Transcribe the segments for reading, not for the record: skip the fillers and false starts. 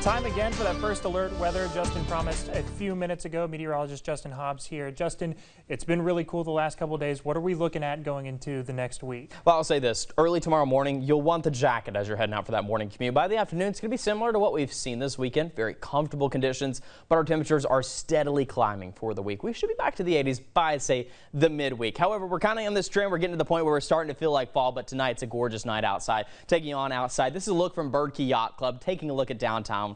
Time again for that first alert weather Justin promised a few minutes ago. Meteorologist Justin Hobbs here. Justin, it's been really cool the last couple of days. What are we looking at going into the next week? Well, I'll say this. Early tomorrow morning, you'll want the jacket as you're heading out for that morning commute. By the afternoon, it's going to be similar to what we've seen this weekend. Very comfortable conditions, but our temperatures are steadily climbing for the week. We should be back to the 80s by, say, the midweek. However, we're kind of on this trend. We're getting to the point where we're starting to feel like fall, but tonight's a gorgeous night outside. Taking you on outside. This is a look from Bird Key Yacht Club, taking a look at downtown.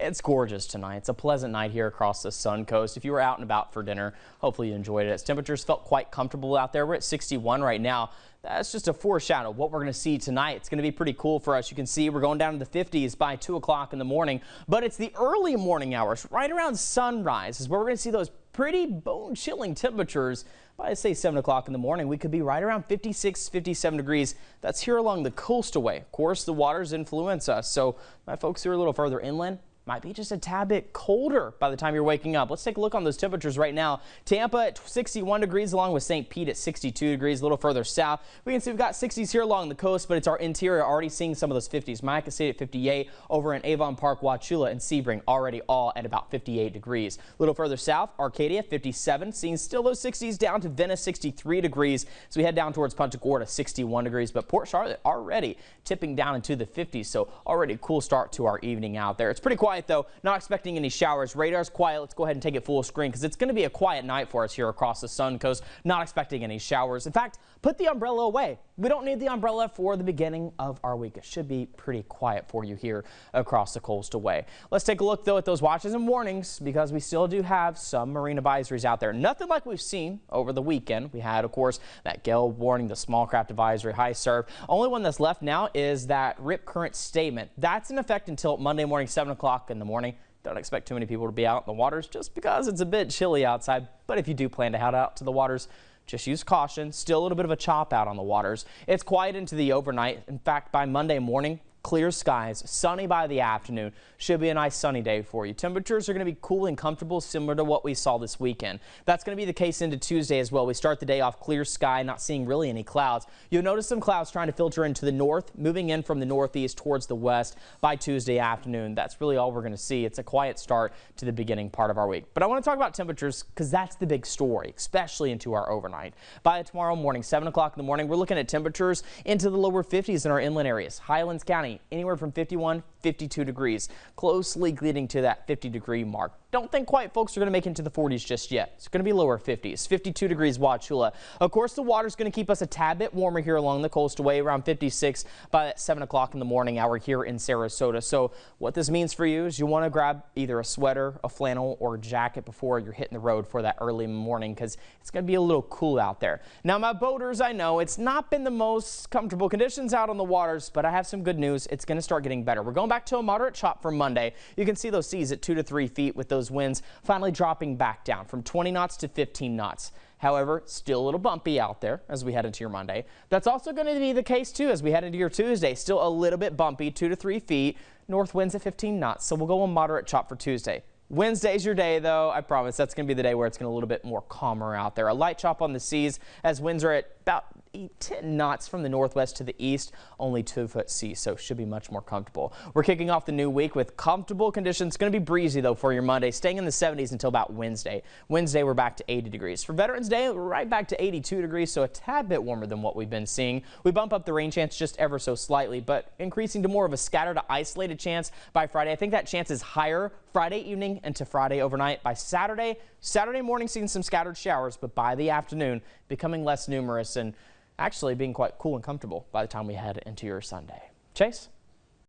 It's gorgeous tonight. It's a pleasant night here across the Suncoast. If you were out and about for dinner, hopefully you enjoyed it. As temperatures felt quite comfortable out there. We're at 61 right now. That's just a foreshadow of what we're going to see tonight. It's going to be pretty cool for us. You can see we're going down to the 50s by 2 o'clock in the morning, but it's the early morning hours, right around sunrise, is where we're going to see those pretty bone-chilling temperatures. By, say, 7 o'clock in the morning, we could be right around 56, 57 degrees. That's here along the coastway. Of course, the waters influence us, so my folks who are a little further inland, might be just a tad bit colder by the time you're waking up. Let's take a look on those temperatures right now. Tampa at 61 degrees along with St. Pete at 62 degrees. A little further south, we can see we've got 60s here along the coast, but it's our interior already seeing some of those 50s. Micah City at 58, over in Avon Park, Wauchula and Sebring already all at about 58 degrees. A little further south, Arcadia 57, seeing still those 60s down to Venice 63 degrees. So we head down towards Punta Gorda 61 degrees, but Port Charlotte already tipping down into the 50s. So already a cool start to our evening out there. It's pretty quiet though, not expecting any showers. Radar's quiet. Let's go ahead and take it full screen because it's going to be a quiet night for us here across the Suncoast. Not expecting any showers. In fact, put the umbrella away. We don't need the umbrella for the beginning of our week. It should be pretty quiet for you here across the coastal way. Let's take a look though at those watches and warnings because we still do have some marine advisories out there. Nothing like we've seen over the weekend. We had, of course, that gale warning, the small craft advisory, high surf. Only one that's left now is that rip current statement. That's in effect until Monday morning, 7 o'clock in the morning. Don't expect too many people to be out in the waters just because it's a bit chilly outside. But if you do plan to head out to the waters, just use caution. Still a little bit of a chop out on the waters. It's quiet into the overnight. In fact, by Monday morning, clear skies, sunny by the afternoon. Should be a nice sunny day for you. Temperatures are going to be cool and comfortable, similar to what we saw this weekend. That's going to be the case into Tuesday as well. We start the day off clear sky, not seeing really any clouds. You'll notice some clouds trying to filter into the north, moving in from the northeast towards the west by Tuesday afternoon. That's really all we're going to see. It's a quiet start to the beginning part of our week. But I want to talk about temperatures because that's the big story, especially into our overnight. By tomorrow morning, 7 o'clock in the morning, we're looking at temperatures into the lower 50s in our inland areas. Highlands County, anywhere from 51, 52 degrees, closely leading to that 50-degree mark. Don't think quite folks are going to make it into the 40s just yet. It's going to be lower 50s, 52 degrees Wauchula. Of course, the water's going to keep us a tad bit warmer here along the coastway, around 56 by 7 o'clock in the morning hour here in Sarasota. So what this means for you is you want to grab either a sweater, a flannel, or a jacket before you're hitting the road for that early morning because it's going to be a little cool out there. Now, my boaters, I know it's not been the most comfortable conditions out on the waters, but I have some good news. It's going to start getting better. We're going back to a moderate chop for Monday. You can see those seas at 2 to 3 feet with those winds finally dropping back down from 20 knots to 15 knots. However, still a little bumpy out there as we head into your Monday. That's also going to be the case too as we head into your Tuesday. Still a little bit bumpy, 2 to 3 feet. North winds at 15 knots. So we'll go a moderate chop for Tuesday. Wednesday's your day, though. I promise that's going to be the day where it's going to be a little bit more calmer out there. A light chop on the seas as winds are at about 10 knots from the northwest to the east, only 2-foot sea, so should be much more comfortable. We're kicking off the new week with comfortable conditions. It's going to be breezy, though, for your Monday, staying in the 70s until about Wednesday. Wednesday, we're back to 80 degrees. For Veterans Day, we're right back to 82 degrees, so a tad bit warmer than what we've been seeing. We bump up the rain chance just ever so slightly, but increasing to more of a scattered to isolated chance by Friday. I think that chance is higher Friday evening into Friday overnight. By Saturday morning, seeing some scattered showers, but by the afternoon, becoming less numerous and actually being quite cool and comfortable by the time we head into your Sunday. Chase?